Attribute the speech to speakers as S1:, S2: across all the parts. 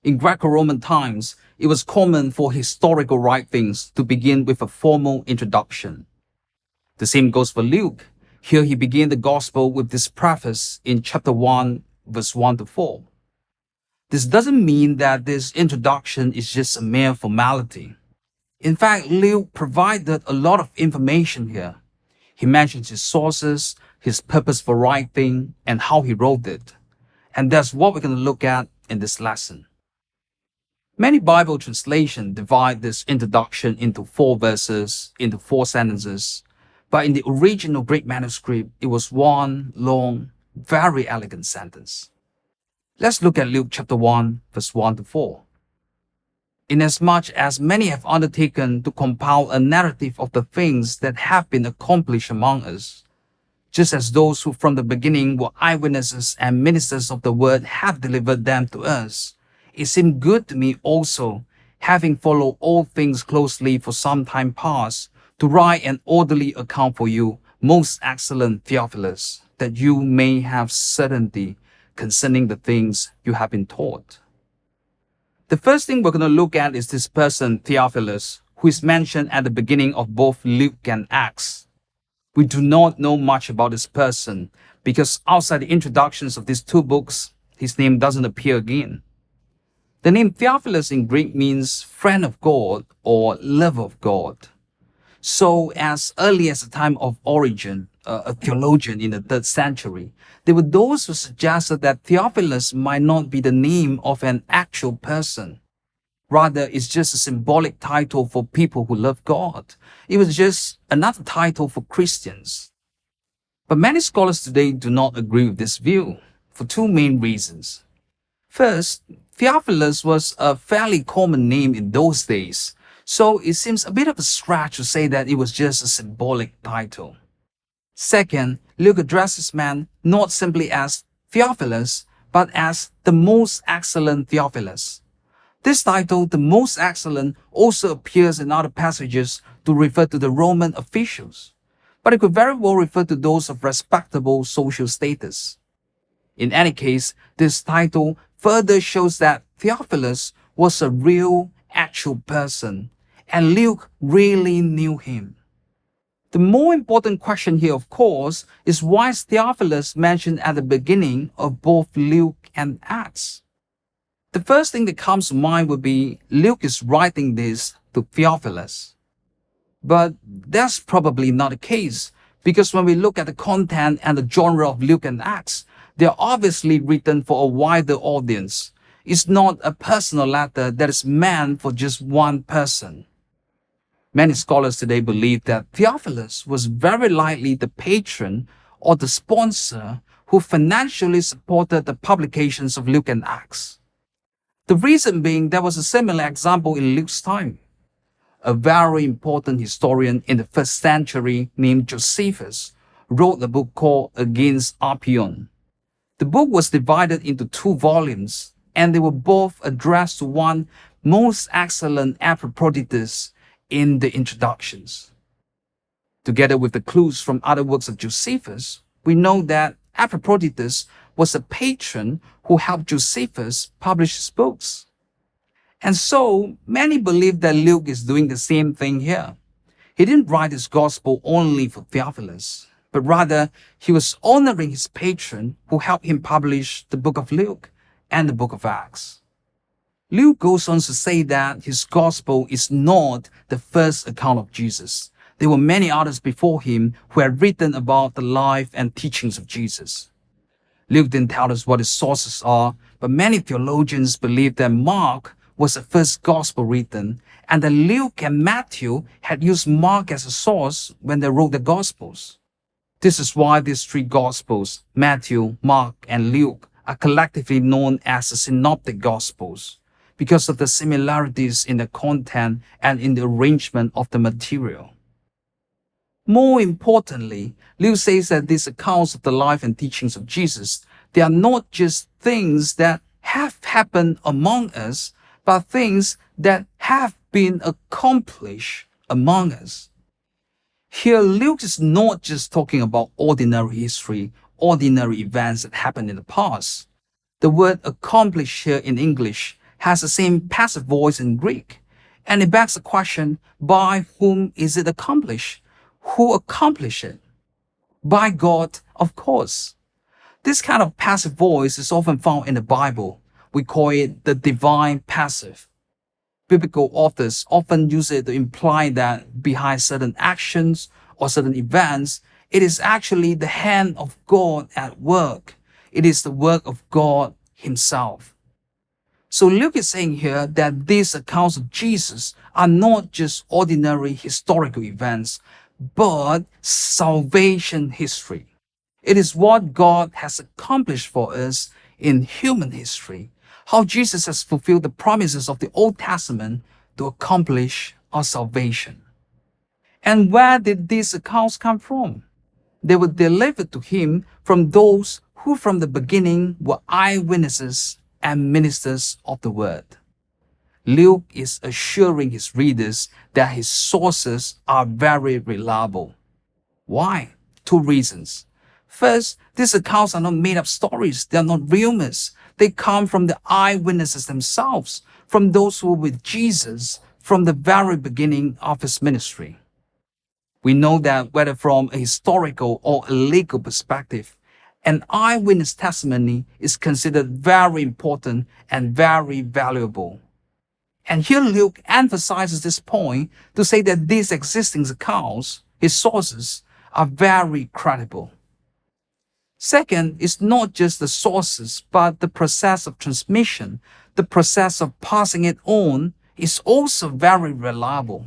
S1: In Greco-Roman times, it was common for historical writings to begin with a formal introduction. The same goes for Luke. Here he began the Gospel with this preface in chapter 1, verse 1 to 4. This doesn't mean that this introduction is just a mere formality. In fact, Luke provided a lot of information here. He mentions his sources, his purpose for writing, and how he wrote it. And that's what we're going to look at in this lesson. Many Bible translations divide this introduction into 4 verses, into 4 sentences, but in the original Greek manuscript, it was one long, very elegant sentence. Let's look at Luke chapter 1, verse 1 to 4. Inasmuch as many have undertaken to compile a narrative of the things that have been accomplished among us, just as those who from the beginning were eyewitnesses and ministers of the word have delivered them to us, it seemed good to me also, having followed all things closely for some time past, to write an orderly account for you, most excellent Theophilus, that you may have certainty concerning the things you have been taught. The first thing we're going to look at is this person, Theophilus, who is mentioned at the beginning of both Luke and Acts. We do not know much about this person because outside the introductions of these 2 books, his name doesn't appear again. The name Theophilus in Greek means friend of God or lover of God. So as early as the time of Origen, a theologian in the 3rd century, there were those who suggested that Theophilus might not be the name of an actual person. Rather, it's just a symbolic title for people who love God. It was just another title for Christians. But many scholars today do not agree with this view for 2 main reasons. First, Theophilus was a fairly common name in those days, so it seems a bit of a stretch to say that it was just a symbolic title. Second, Luke addresses man not simply as Theophilus, but as the most excellent Theophilus. This title, the most excellent, also appears in other passages to refer to the Roman officials, but it could very well refer to those of respectable social status. In any case, this title further shows that Theophilus was a real, actual person, and Luke really knew him. The more important question here, of course, is why is Theophilus mentioned at the beginning of both Luke and Acts? The first thing that comes to mind would be Luke is writing this to Theophilus. But that's probably not the case, because when we look at the content and the genre of Luke and Acts, they're obviously written for a wider audience. It's not a personal letter that is meant for just one person. Many scholars today believe that Theophilus was very likely the patron or the sponsor who financially supported the publications of Luke and Acts. The reason being there was a similar example in Luke's time. A very important historian in the 1st century named Josephus wrote a book called Against Apion. The book was divided into 2 volumes, and they were both addressed to one most excellent Epaphroditus in the introductions. Together with the clues from other works of Josephus, we know that Epaphroditus was a patron who helped Josephus publish his books. And so, many believe that Luke is doing the same thing here. He didn't write his gospel only for Theophilus, but rather he was honoring his patron who helped him publish the book of Luke and the book of Acts. Luke goes on to say that his gospel is not the first account of Jesus. There were many others before him who had written about the life and teachings of Jesus. Luke didn't tell us what his sources are, but many theologians believe that Mark was the first gospel written, and that Luke and Matthew had used Mark as a source when they wrote the gospels. This is why these 3 gospels, Matthew, Mark, and Luke, are collectively known as the Synoptic Gospels, because of the similarities in the content and in the arrangement of the material. More importantly, Luke says that these accounts of the life and teachings of Jesus, they are not just things that have happened among us, but things that have been accomplished among us. Here, Luke is not just talking about ordinary history, ordinary events that happened in the past. The word accomplish here in English has the same passive voice in Greek. And it begs the question, by whom is it accomplished? Who accomplished it? By God, of course. This kind of passive voice is often found in the Bible. We call it the divine passive. Biblical authors often use it to imply that behind certain actions or certain events, it is actually the hand of God at work. It is the work of God Himself. So Luke is saying here that these accounts of Jesus are not just ordinary historical events, but salvation history. It is what God has accomplished for us in human history, how Jesus has fulfilled the promises of the Old Testament to accomplish our salvation. And where did these accounts come from? They were delivered to him from those who from the beginning were eyewitnesses and ministers of the word. Luke is assuring his readers that his sources are very reliable. Why? Two reasons. First, these accounts are not made-up stories. They are not rumors. They come from the eyewitnesses themselves, from those who were with Jesus from the very beginning of his ministry. We know that whether from a historical or a legal perspective, an eyewitness testimony is considered very important and very valuable. And here Luke emphasizes this point to say that these existing accounts, his sources, are very credible. Second, it's not just the sources, but the process of transmission, the process of passing it on is also very reliable.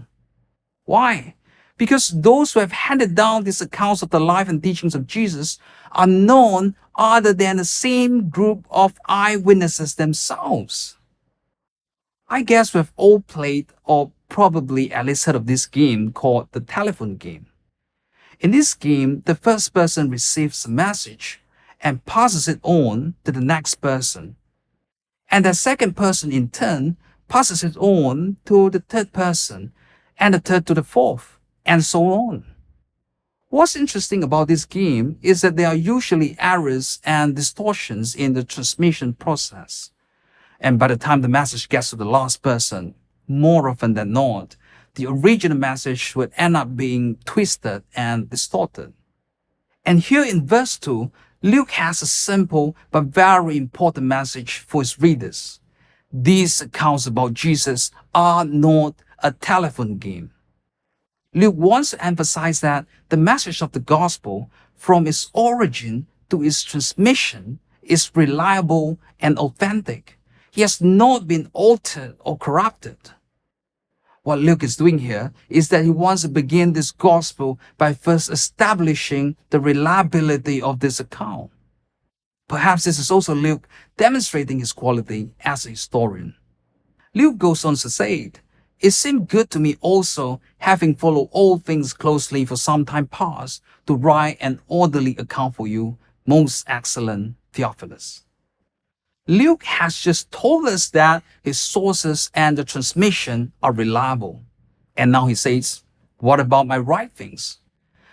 S1: Why? Because those who have handed down these accounts of the life and teachings of Jesus are none other than the same group of eyewitnesses themselves. I guess we've all played or probably at least heard of this game called the telephone game. In this game, the first person receives a message and passes it on to the next person. And the second person in turn passes it on to the third person, and the third to the fourth, and so on. What's interesting about this game is that there are usually errors and distortions in the transmission process. And by the time the message gets to the last person, more often than not, the original message would end up being twisted and distorted. And here in verse 2, Luke has a simple but very important message for his readers. These accounts about Jesus are not a telephone game. Luke wants to emphasize that the message of the gospel, from its origin to its transmission, is reliable and authentic. He has not been altered or corrupted. What Luke is doing here is that he wants to begin this gospel by first establishing the reliability of this account. Perhaps this is also Luke demonstrating his quality as a historian. Luke goes on to say, "It seemed good to me also, having followed all things closely for some time past, to write an orderly account for you, most excellent Theophilus." Luke has just told us that his sources and the transmission are reliable. And now he says, what about my writings?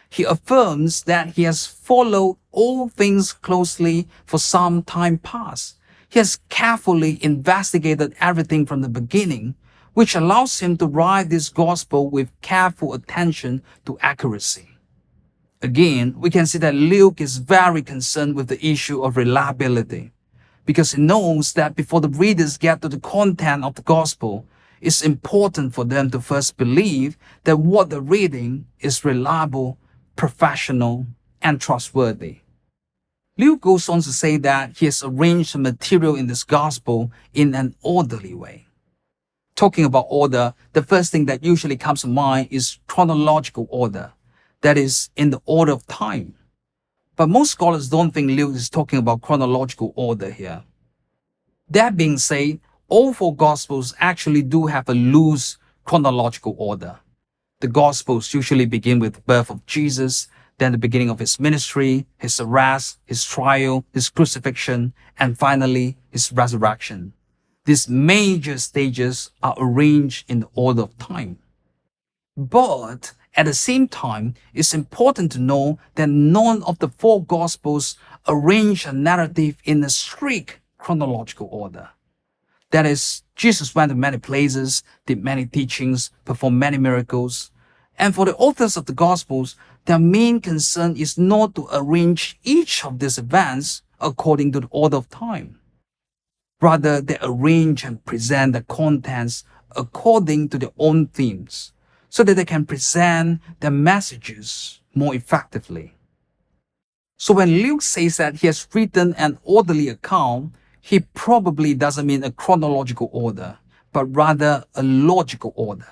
S1: He affirms that he has followed all things closely for some time past. He has carefully investigated everything from the beginning, which allows him to write this gospel with careful attention to accuracy. Again, we can see that Luke is very concerned with the issue of reliability, because he knows that before the readers get to the content of the gospel, it's important for them to first believe that what they're reading is reliable, professional, and trustworthy. Luke goes on to say that he has arranged the material in this gospel in an orderly way. Talking about order, the first thing that usually comes to mind is chronological order, that is, in the order of time. But most scholars don't think Luke is talking about chronological order here. That being said, all four Gospels actually do have a loose chronological order. The Gospels usually begin with the birth of Jesus, then the beginning of his ministry, his arrest, his trial, his crucifixion, and finally his resurrection. These major stages are arranged in the order of time. But at the same time, it's important to know that none of the four Gospels arrange a narrative in a strict chronological order. That is, Jesus went to many places, did many teachings, performed many miracles. And for the authors of the Gospels, their main concern is not to arrange each of these events according to the order of time. Rather, they arrange and present the contents according to their own themes, so that they can present their messages more effectively. So when Luke says that he has written an orderly account, he probably doesn't mean a chronological order, but rather a logical order.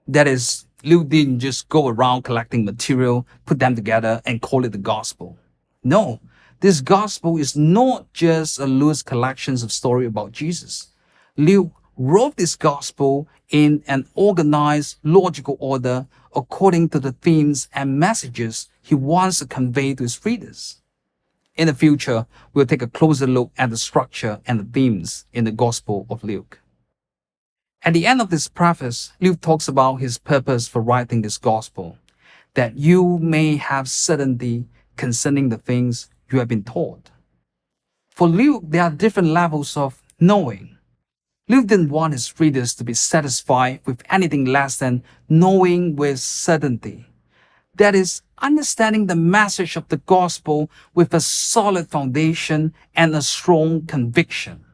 S1: That is, Luke didn't just go around collecting material, put them together, and call it the gospel. No, this gospel is not just a loose collection of stories about Jesus. Luke wrote this gospel in an organized, logical order according to the themes and messages he wants to convey to his readers. In the future, we'll take a closer look at the structure and the themes in the Gospel of Luke. At the end of this preface, Luke talks about his purpose for writing this gospel, that you may have certainty concerning the things you have been taught. For Luke, there are different levels of knowing. Luke didn't want his readers to be satisfied with anything less than knowing with certainty. That is, understanding the message of the gospel with a solid foundation and a strong conviction.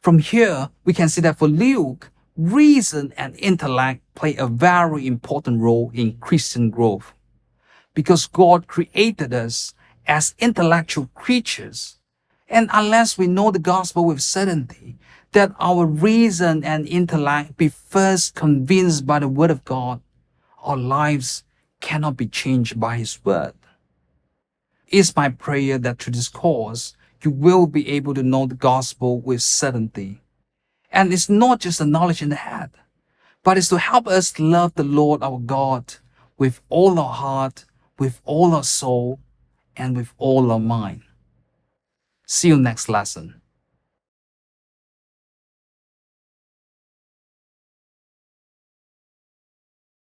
S1: From here, we can see that for Luke, reason and intellect play a very important role in Christian growth. Because God created us as intellectual creatures, and unless we know the gospel with certainty, that our reason and intellect be first convinced by the word of God, our lives cannot be changed by his word. It's my prayer that through this course, you will be able to know the gospel with certainty. And it's not just a knowledge in the head, but it's to help us love the Lord our God with all our heart, with all our soul, and with all our mind. See you next lesson.